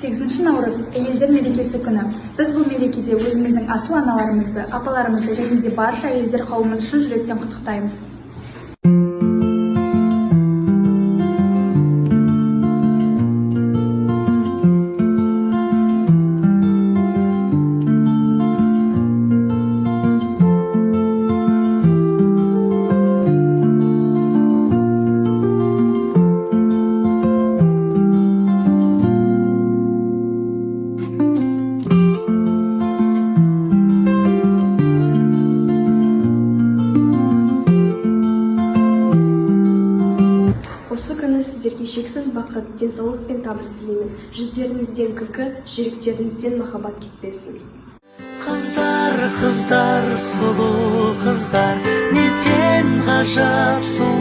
28 наурыз әйелдер мерекесі күні. Біз бұл мерекеде өзіміздің асыл аналарымызды, апаларымызды және де барша әйелдер қауымын шын жүректен құттықтаймыз. Осы күні сіздерге шексіз бақыт, денсаулық пен табыс тілеймін. Жүздеріңізден күлкі, жүректеріңізден махаббат кетпесін. Қыздар, сұлу қыздар, неткен ғажап сұлу